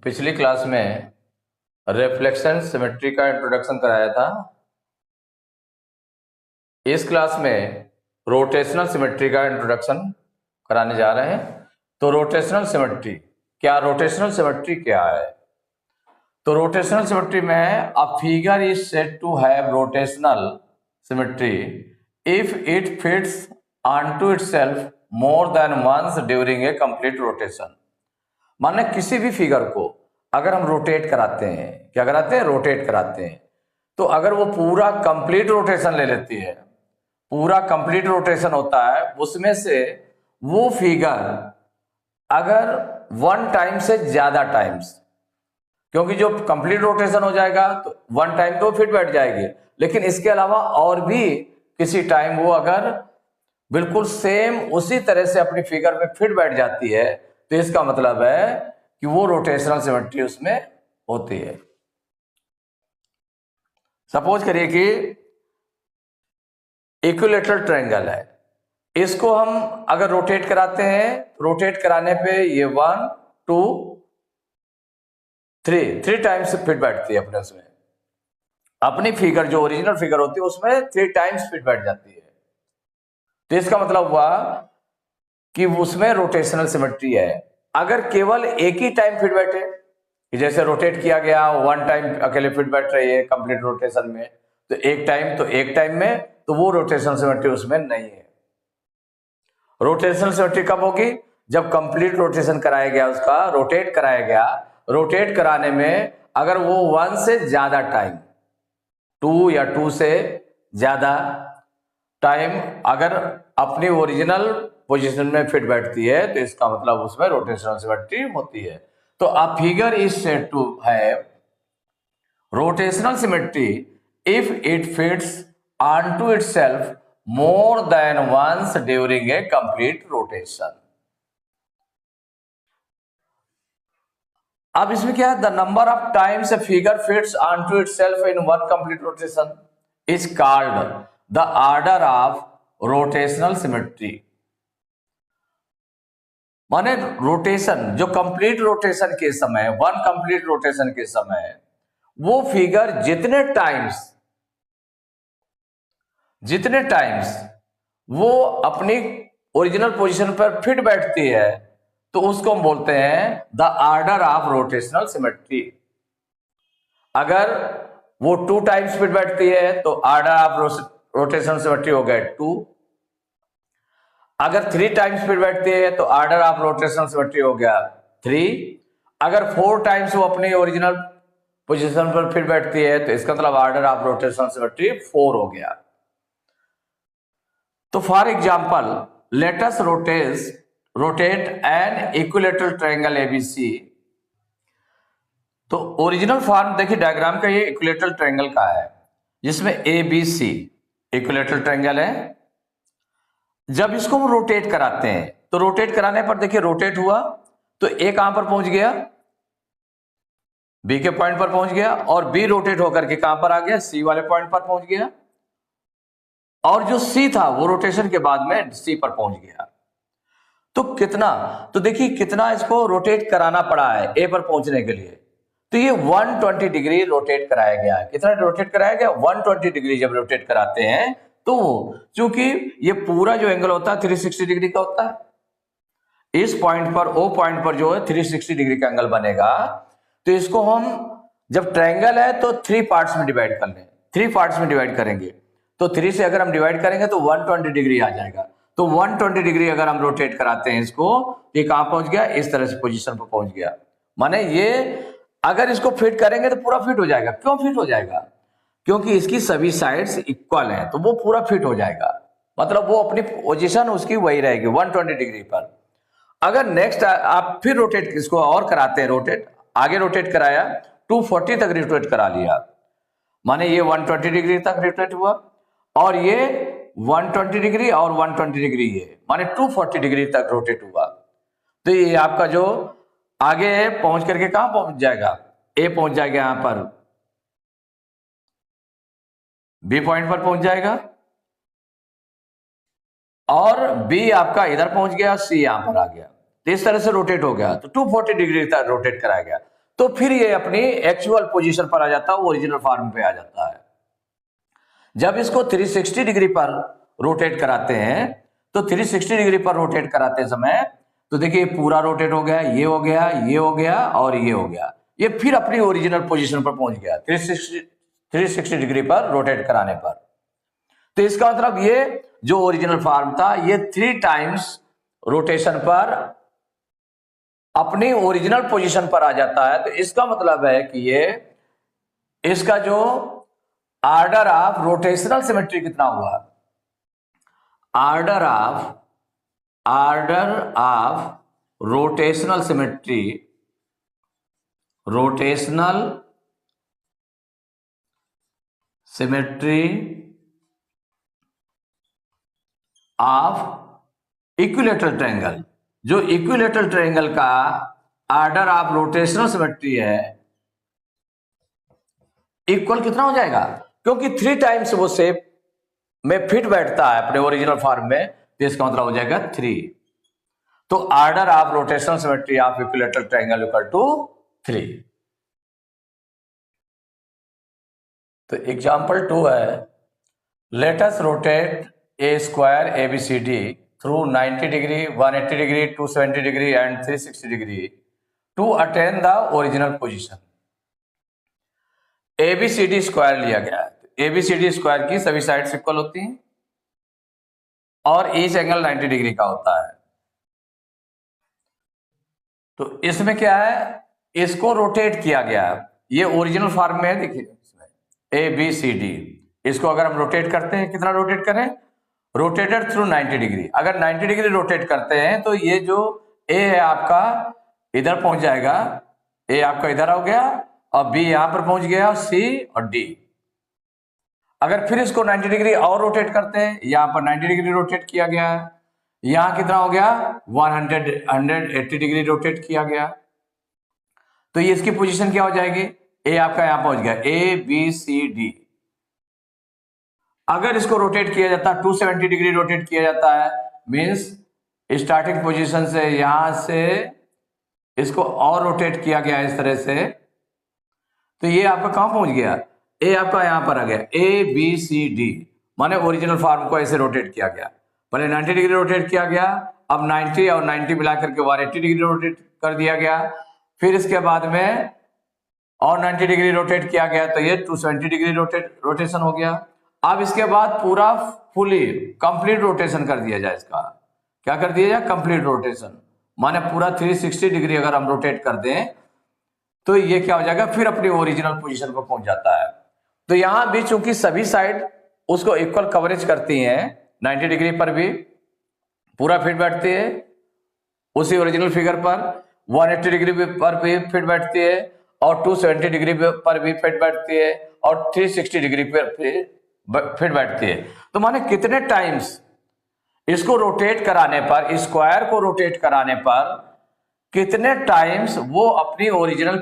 पिछली क्लास में reflection symmetry का इंट्रोडक्शन कराया था। इस क्लास में रोटेशनल सिमेट्री का इंट्रोडक्शन कराने जा रहे हैं। तो रोटेशनल सिमेट्री क्या है? तो रोटेशनल सिमेट्री में a figure is said to have rotational symmetry if it fits onto itself more than once during a complete rotation. माने किसी भी फिगर को अगर हम रोटेट कराते हैं, क्या कराते हैं? रोटेट कराते हैं। तो अगर वो पूरा कंप्लीट रोटेशन ले लेती है, पूरा कंप्लीट रोटेशन होता है, उसमें से वो फिगर अगर वन टाइम से ज्यादा टाइम्स, क्योंकि जो कंप्लीट रोटेशन हो जाएगा तो वन टाइम तो फिट बैठ जाएगी, लेकिन इसके अलावा और भी किसी टाइम वो अगर बिल्कुल सेम उसी तरह से अपनी फिगर में फिट बैठ जाती है, तो इसका मतलब है कि वो रोटेशनल सिमेट्री उसमें होती है। सपोज करिए कि इक्विलैटरल ट्रायंगल है, इसको हम अगर रोटेट कराते हैं, रोटेट कराने पे ये 1 2 3 टाइम्स फिट बैठती है अपने उसमें, अपनी फिगर जो ओरिजिनल फिगर होती है उसमें 3 टाइम्स फिट बैठ जाती है। तो इसका मतलब हुआ कि उसमें रोटेशनल सिमेट्री है। अगर केवल एक ही टाइम फिट बैठे, जैसे रोटेट किया गया, वन टाइम अकेले फिट बैठ रही है कंप्लीट रोटेशन में, तो एक टाइम में, तो वो रोटेशनल सिमेट्री उसमें नहीं है। रोटेशनल सिमेट्री कब होगी? जब कंप्लीट रोटेशन कराया गया, उसका रोटेट कराया गया, रोटेट कराने में अगर वो 1 से ज्यादा टाइम, 2 या 2 से ज्यादा टाइम अगर अपनी ओरिजिनल पोजीशन में फिट बैठती है, तो इसका मतलब उसमें रोटेशनल सिमेट्री होती है। तो a figure is said to have rotational symmetry if it fits onto itself more than once during a complete rotation. अब इसमें क्या है? The number of times a figure fits onto itself in one complete rotation is called the order of rotational symmetry. माने rotation, जो complete rotation के समय, one complete rotation के समय वो फिगर जितने टाइम्स वो अपनी ओरिजिनल पोजीशन पर फिट बैठती है, तो उसको हम बोलते हैं the order of rotational symmetry. अगर वो 2 टाइम्स फिट बैठती है तो ऑर्डर ऑफ रोटेशनल सिमेट्री हो गया 2। अगर 3 टाइम्स फिट बैठती है तो ऑर्डर ऑफ रोटेशनल सिमेट्री हो गया 3। अगर 4 टाइम्स वो अपनी ओरिजिनल पोजीशन पर फिट बैठती है, तो इसका मतलब ऑर्डर ऑफ रोटेशनल सिमेट्री 4 हो गया। तो for example let us rotate an equilateral triangle ABC. तो ओरिजिनल फॉर्म देखिए डायग्राम का, ये इक्विलैटरल ट्रायंगल का है जिसमें एबीसी इक्विलैटरल ट्रायंगल है। जब इसको हम रोटेट कराते हैं, तो रोटेट कराने पर देखिए रोटेट हुआ तो ए कहां पर पहुंच गया? बी के पॉइंट पर पहुंच गया, और बी रोटेट होकर के कहां पर आ गया? सी वाले पॉइंट पर पहुंच गया, और जो सी था वो रोटेशन के बाद में सी पर पहुंच गया। तो कितना, तो देखिए कितना इसको रोटेट कराना पड़ा है ए पर पहुंचने के लिए। तो ये 120 डिग्री रोटेट कराया गया है। कितना रोटेट कराया गया? 120 डिग्री जब रोटेट कराते हैं, तो चूंकि ये पूरा जो एंगल होता है 360 डिग्री का होता है, इस पॉइंट पर, ओ पॉइंट पर जो है 360 डिग्री का एंगल बनेगा। तो इसको हम जब ट्रायंगल है तो 3 पार्ट्स में डिवाइड कर लें, 3 पार्ट्स में डिवाइड करेंगे, तो 3 से अगर हम डिवाइड करेंगे तो 120 डिग्री आ जाएगा। तो 120 डिग्री अगर हम रोटेट कराते हैं इसको, तो ये कहां पहुंच गया? इस तरह से पोजीशन पर पहुंच गया। माने ये अगर इसको फिट करेंगे तो पूरा फिट हो जाएगा। क्यों फिट हो जाएगा? क्योंकि इसकी सभी साइड्स इक्वल हैं, तो वो पूरा फिट हो जाएगा। मतलब वो अपनी पोजीशन उसकी वही रहेगी 120 डिग्री पर। अगर नेक्स्ट आप फिर रोटेट इसको और कराते हैं, रोटेट आगे रोटेट कराया, 240 तक रोटेट करा लिया, माने ये 120 डिग्री तक रोटेट हुआ, और ये 120 डिग्री और 120 डिग्री, ये माने 240 डिग्री तक रोटेट हुआ। तो ये आपका जो आगे पहुंच करके कहां पहुंच जाएगा? ए पहुंच जाएगा, यहां पर बी पॉइंट पर पहुंच जाएगा, और बी आपका इधर पहुंच गया, सी यहां पर आ गया। तो इस तरह से रोटेट हो गया, तो 240 डिग्री तक रोटेट कराया गया। तो फिर ये अपनी एक्चुअल पोजीशन पर आ जाता है, ओरिजिनल फॉर्म पे आ जाता है। जब इसको 360 डिग्री पर रोटेट कराते हैं, तो 360 डिग्री पर रोटेट कराते समय तो देखिए पूरा रोटेट हो गया, ये हो गया, ये हो गया और ये हो गया, ये फिर अपनी ओरिजिनल पोजीशन पर पहुंच गया 360 डिग्री पर रोटेट कराने पर। तो इसका मतलब ये जो ओरिजिनल फॉर्म था ये 3 टाइम्स रोटेशन पर अपनी ओरिजिनल पोजीशन पर आ जाता है। तो इसका मतलब है कि ये इसका जो ऑर्डर ऑफ रोटेशनल सिमेट्री कितना हुआ, order of rotational symmetry, rotational symmetry of equilateral triangle, जो इक्विलेटरल ट्रायंगल का ऑर्डर ऑफ रोटेशनल सिमेट्री है, इक्वल कितना हो जाएगा, क्योंकि 3 टाइम्स वो शेप में फिट बैठता है अपने ओरिजिनल फॉर्म में, तो इसका मतलब हो जाएगा 3। तो order of rotational symmetry of equilateral triangle equal to 3। तो एग्जांपल 2 है, let us rotate a square ABCD through 90 degree, 180 degree, 270 degree and 360 degree to attain the original position। ABCD square लिया गया है। ABCD स्क्वायर की सभी sides equal होती हैं और ईच एंगल 90 डिग्री का होता है। तो इसमें क्या है, इसको रोटेट किया गया है, ये ओरिजिनल फॉर्म में है, देखिए इसमें ABCD, इसको अगर हम रोटेट करते हैं, कितना रोटेट करें, रोटेटेड थ्रू 90 डिग्री, अगर 90 डिग्री रोटेट करते हैं तो ये जो ए है आपका इधर पहुंच जाएगा, ए आपका इधर हो गया और बी यहां पर पहुंच गया, सी और डी। अगर फिर इसको 90 डिग्री और रोटेट करते हैं, यहां पर 90 डिग्री रोटेट किया गया है, यहां कितना हो गया 180 डिग्री रोटेट किया गया, तो ये इसकी पोजीशन क्या हो जाएगी, ए आपका यहां पहुंच गया, ABCD। अगर इसको रोटेट किया जाता है 270 डिग्री रोटेट किया जाता है, मींस स्टार्टिंग पोजीशन से यहां से इसको और रोटेट किया गया इस तरह से, तो ये आपका कहां पहुंच गया, ए आपका यहां पर आ गया, ABCD, माने ओरिजिनल फॉर्म को ऐसे रोटेट किया गया। पहले 90 डिग्री रोटेट किया गया, अब 90 और 90 मिलाकर के 180 डिग्री रोटेट कर दिया गया, फिर इसके बाद में और 90 डिग्री रोटेट किया गया, तो ये 270 डिग्री रोटेशन हो गया। अब इसके बाद पूरा फुली कंप्लीट रोटेशन कर दिया जाए, इसका क्या कर दिया जाए, कंप्लीट रोटेशन, माने पूरा 360 डिग्री अगर हम रोटेट कर दें तो ये क्या हो जाएगा, फिर अपनी ओरिजिनल पोजीशन पर पहुंच जाता है। तो यहां भी चूंकि सभी साइड उसको इक्वल कवरेज करती हैं, 90 डिग्री पर भी पूरा फिट बैठती है उसी ओरिजिनल फिगर पर, 180 डिग्री पर भी फिट बैठती है और 270 डिग्री पर भी फिट बैठती है और 360 डिग्री पर फिट बैठती है। तो माने कितने टाइम्स इसको रोटेट कराने पर, स्क्वायर को रोटेट कराने पर कितने टाइम्स वो अपनी ओरिजिनल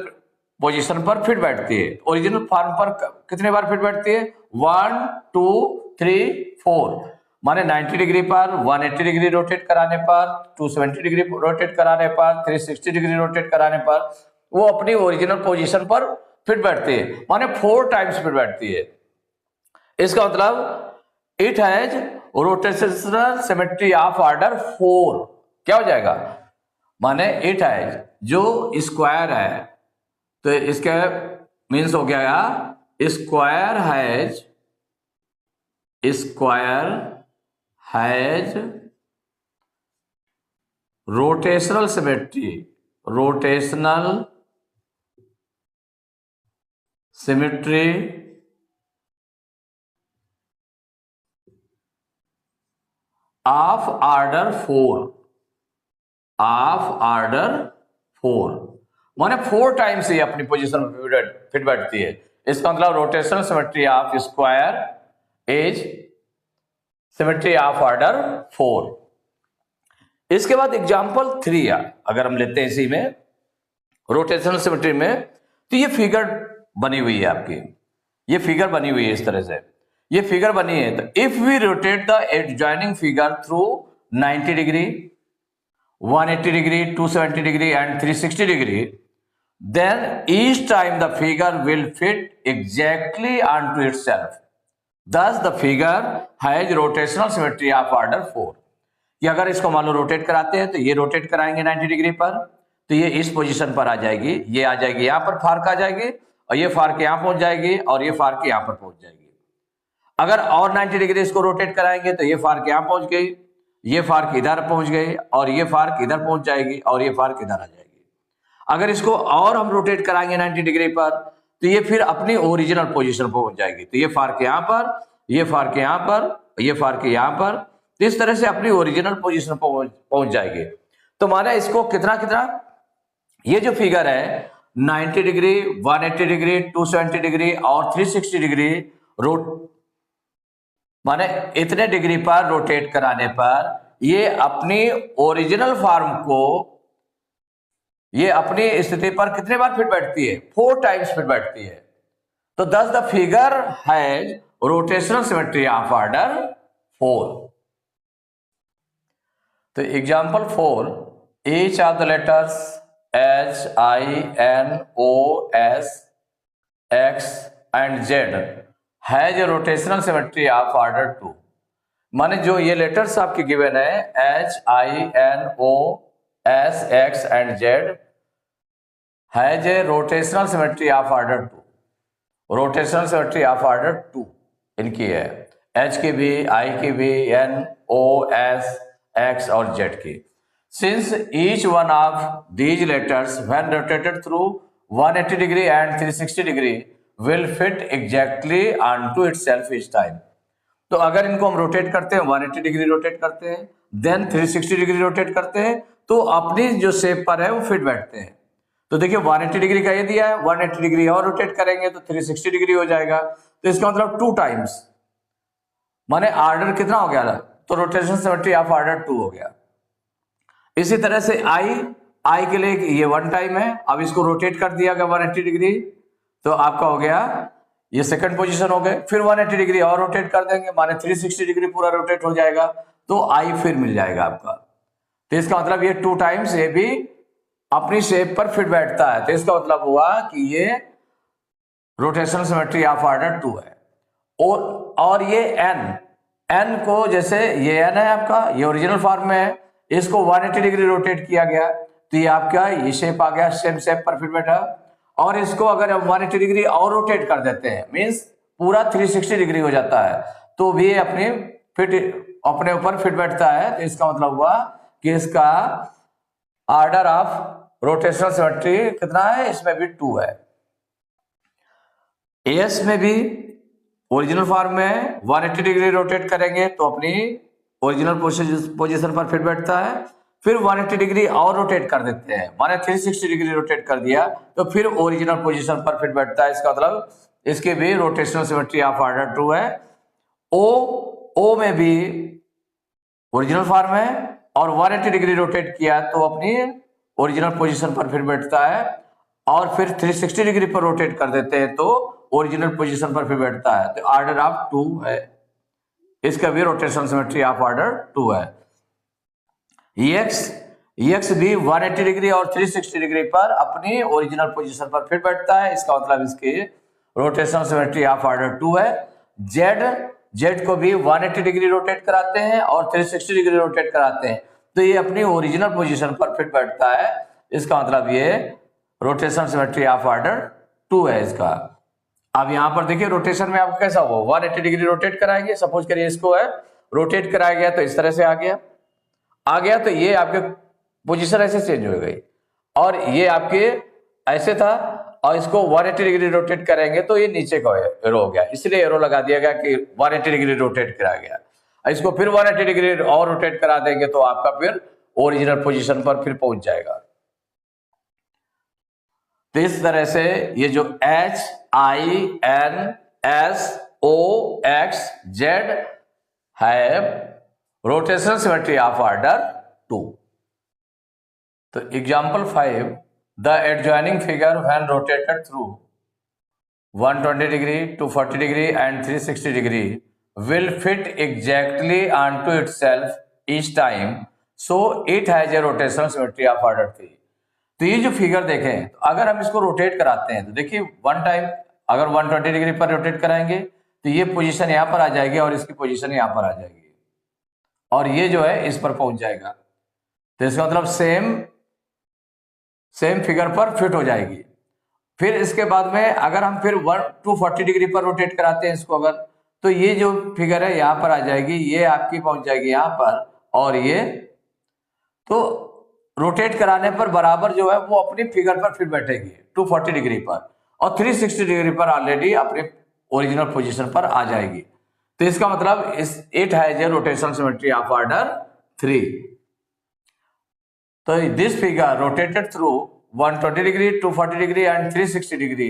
पोजीशन पर फिट बैठती है, ओरिजिनल फॉर्म पर कितने बार फिट बैठती है, 1 2 3 4, माने 90 डिग्री पर, 180 डिग्री रोटेट कराने पर, 270 डिग्री रोटेट कराने पर, 360 डिग्री रोटेट कराने पर वो अपनी ओरिजिनल पोजीशन पर फिट बैठती है, माने 4 टाइम्स फिट बैठती है। इसका मतलब it has rotational symmetry of order 4। क्या हो जाएगा, माने इट हैज, जो स्क्वायर है तो इसके मीन्स हो गया square has rotational symmetry of order 4, माने 4 टाइम्स ये अपनी पोजीशन में फिट बैठती है। इसका मतलब rotational symmetry of square is symmetry of order 4। इसके बाद एग्जांपल 3 अगर हम लेते हैं इसी में रोटेशनल सिमेट्री में, तो ये फिगर बनी हुई है आपकी, ये फिगर बनी हुई है इस तरह से, ये फिगर बनी है। तो if we rotate the adjoining figure through 90 degree, 180 degree, 270 degree and 360 degree, then each time the figure will fit exactly onto itself. Thus the figure has rotational symmetry of order 4. कि अगर इसको मान लो rotate कराते हैं तो ये rotate कराएंगे 90 degree पर, तो ये इस पोजीशन पर आ जाएगी, ये आ जाएगी यहाँ पर फार्क आ जाएगी, और ये फार्क यहाँ पहुंच जाएगी, और ये फार्क यहाँ पर पहुंच जाएगी। अगर और 90 डिग्री इसको रोटेट कराएंगे तो ये फार्क यहाँ पहुंच गई, ये फार्क इधर पहुंच गई, और ये फार्क इधर पहुंच जाएगी, और ये फार्क इधर आ जाएगी। अगर इसको और हम रोटेट कराएंगे 90 डिग्री पर तो ये फिर अपनी ओरिजिनल पोजीशन पर पहुंच जाएगी। तो ये फार्क यहाँ पर, ये फार्क यहाँ पर, ये फार्क यहाँ पर, तो इस तरह से अपनी ओरिजिनल पोजीशन पर पहुंच जाएगी। तो माना इसको कितना कितना, ये जो फिगर है 90 डिग्री, 180 डिग्री, 270 डिग्री और 360 डिग्री माने इतने डिग्री पर रोटेट कराने पर ये अपनी ओरिजिनल फॉर्म को, ये अपनी स्थिति पर कितने बार फिट बैठती है? 4 टाइम्स फिट बैठती है। तो thus the figure has rotational symmetry of order 4. तो example 4, each of the letters H, I, N, O, S, X and Z has a rotational symmetry of order 2. माने जो ये लेटर्स आपके गिवन है H, I, N, O, S, X and Z has a rotational symmetry of order 2. Rotational symmetry of order 2 इनकी है, H की भी, I की भी, N, O, S, X और Z की। Since each one of these letters when rotated through 180 degree and 360 degree will fit exactly onto itself each time. तो अगर इनको हम रोटेट करते हैं, 180 डिग्री रोटेट करते हैं, देन 360 डिग्री रोटेट करते हैं, तो अपनी जो शेप पर है वो फिट बैठते हैं। तो देखिए 180 डिग्री का ये दिया है, 180 डिग्री और रोटेट करेंगे तो 360 डिग्री हो जाएगा। तो इसका मतलब 2 टाइम्स, माने ऑर्डर कितना हो गया? तो रोटेशन सिमेट्री ऑफ ऑर्डर 2 हो गया। इसी तरह से आई के लिए ये 1 टाइम है, अब इसको रोटेट कर दिया गया 180 डिग्री, तो आपका हो गया ये सेकंड पोजीशन हो गए। फिर 180 डिग्री और रोटेट कर देंगे, माने 360 डिग्री पूरा रोटेट हो जाएगा, तो आई फिर मिल जाएगा आपका। तो इसका मतलब ये 2 टाइम्स ये भी अपनी शेप पर फिट बैठता है। तो इसका मतलब हुआ कि ये रोटेशनल सिमेट्री ऑफ ऑर्डर 2 है। और ये एन को, जैसे ये एन है आपका, ये ओरिजिनल फॉर्म में है, इसको 180 डिग्री रोटेट किया गया तो ये आपका ये शेप आ गया, सेम शेप पर फिट बैठा। और इसको अगर हम 180 डिग्री और रोटेट कर देते हैं, मीन्स पूरा 360 डिग्री हो जाता है, तो भी अपने ऊपर फिट बैठता है। तो इसका मतलब हुआ कि इसका ऑर्डर ऑफ रोटेशनल सिमेट्री कितना है? इसमें भी 2 है। एस में भी ओरिजिनल फॉर्म में 180 डिग्री रोटेट करेंगे तो अपनी ओरिजिनल पोजीशन पर फिट बैठता है। फिर 180 डिग्री और रोटेट कर देते हैं, माने 360 डिग्री रोटेट कर दिया तो फिर ओरिजिनल पोजीशन पर फिट बैठता है। इसका मतलब इसके भी रोटेशनल सिमेट्री ऑफ ऑर्डर 2 है। ओ में भी ओरिजिनल फॉर्म है और 180 डिग्री रोटेट किया तो अपनी ओरिजिनल पोजीशन पर फिर बैठता है, और फिर 360 डिग्री पर रोटेट कर देते हैं तो ओरिजिनल पोजीशन पर फिर बैठता है। तो ऑर्डर ऑफ 2 है, इसका भी रोटेशनल सिमेट्री ऑफ ऑर्डर 2 है। एक्स भी 180 डिग्री और 360 डिग्री पर अपनी ओरिजिनल पोजीशन पर फिर बैठता है। इसका मतलब इसकी रोटेशनल सिमेट्री ऑफ ऑर्डर 2 है। जेड को भी 180 डिग्री रोटेट कराते हैं और 360 डिग्री रोटेट कराते हैं, तो ये अपनी ओरिजिनल पोजीशन पर फिट बैठता है। इसका मतलब ये रोटेशनल सिमेट्री ऑफ ऑर्डर 2 है इसका। अब यहां पर देखिए रोटेशन में आपको कैसा हो, 180 डिग्री रोटेट कराएंगे, सपोज करिए इसको है रोटेट कराया गया तो इस तरह से आ गया तो ये आपके पोजीशन ऐसे चेंज हो गई, और ये आपके ऐसे था, और इसको 180 डिग्री रोटेट करेंगे तो ये नीचे का एरो हो गया, इसलिए एरो लगा दिया गया कि 180 डिग्री रोटेट कराया गया। इसको फिर 180 डिग्री और रोटेट करा देंगे तो आपका फिर ओरिजिनल पोजीशन पर फिर पहुंच जाएगा। तो इस तरह से ये जो H, I, N, S, O, X, Z है रोटेशनल सिमेट्री ऑफ ऑर्डर 2। तो example 5, the adjoining figure when rotated through 120 degree, 240 degree and 360 degree will fit exactly onto itself each time, so it has a rotational symmetry of order 3. तो ये जो figure देखें, तो अगर हम इसको rotate कराते हैं तो देखिए वन टाइम अगर 120 डिग्री पर रोटेट कराएंगे तो ये पोजीशन यहां पर आ जाएगी और इसकी पोजीशन यहां पर आ जाएगी और ये जो है इस पर पहुंच जाएगा। तो इसका मतलब सेम फिगर पर फिट हो जाएगी। फिर इसके बाद में अगर हम फिर 240 डिग्री पर रोटेट कराते हैं इसको अगर, तो ये जो फिगर है यहां पर आ जाएगी, ये आपकी पहुंच जाएगी यहां पर और ये, तो रोटेट कराने पर बराबर जो है वो अपनी फिगर पर फिर बैठेगी 240 डिग्री पर और 360 डिग्री पर ऑलरेडी अपने ओरिजिनल पोजीशन पर आ जाएगी। तो इसका मतलब it has a rotational symmetry of order 3। तो this figure rotated through 120 degree, 240 degree and 360 degree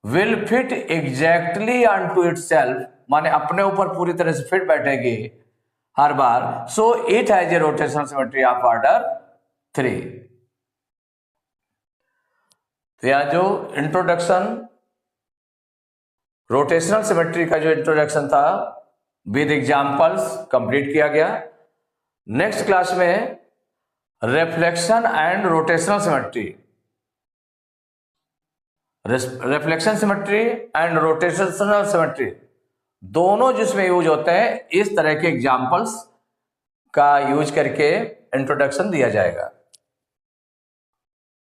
will fit exactly on to itself, माने अपने ऊपर पूरी तरह से फिट बैठेगी हर बार। So it has a rotational symmetry of order 3। तो यह जो इंट्रोडक्शन रोटेशनल सिमेट्री का जो इंट्रोडक्शन था विद एग्जांपल्स कंप्लीट किया गया। नेक्स्ट क्लास में reflection and rotational symmetry, reflection symmetry and rotational symmetry दोनों जिसमें यूज होते हैं, इस तरह के एग्जांपल्स का यूज करके इंट्रोडक्शन दिया जाएगा।